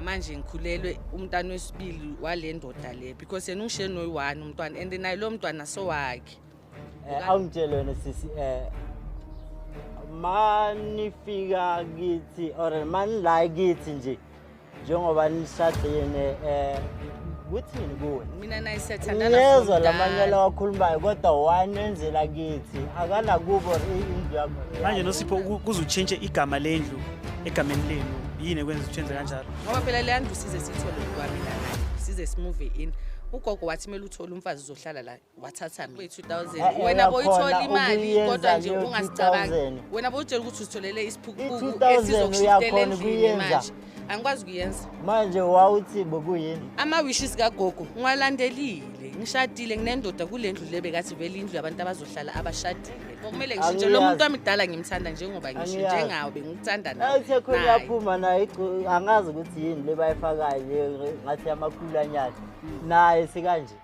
manje ngikhulelwe umntwana wesibili wale ndoda le because yena ungishiye noyi-1 umntwana and naye lo mntwana sowakhe. Awungitshele wena sisi manifika kithi or manila kithi nje njengoba nishadene kuthini kuwe? Mina naye siyathandana Yezwa lamanyala wakhulumayo kodwa wanenzela kithi akana kubo indlu yakho. Manje noSipho kuzutshintshe igama lendlu egameni lenu yini kwenza uthenze kanjalo? Ngoba phela le ndlu size sithole ukwamina naye size simove in. Ugogo wathi mele uthole umfazi uzohlala la wathatha mina 2000 wena boyithola imali kodwa nje ungasicabangi wena boyitshela ukuthi usitholele isiphukuphuku esizokushiftelela endlini manje angikwazi kuyenza manje wawuthi bokuyini ama wishes kagogo ngiwalandelile ngishadile nginendoda kule ndlu le bekathi vele indlu yabantu abazohlala abashadile kumele ngishintshe lo muntu wamidala ngimthanda njengoba ngisho njengawe bengikuthanda nawe ayithe khona yaphuma naye angazi ukuthi yini le bayifakayo ngathi amakhulu anyana naye sikanje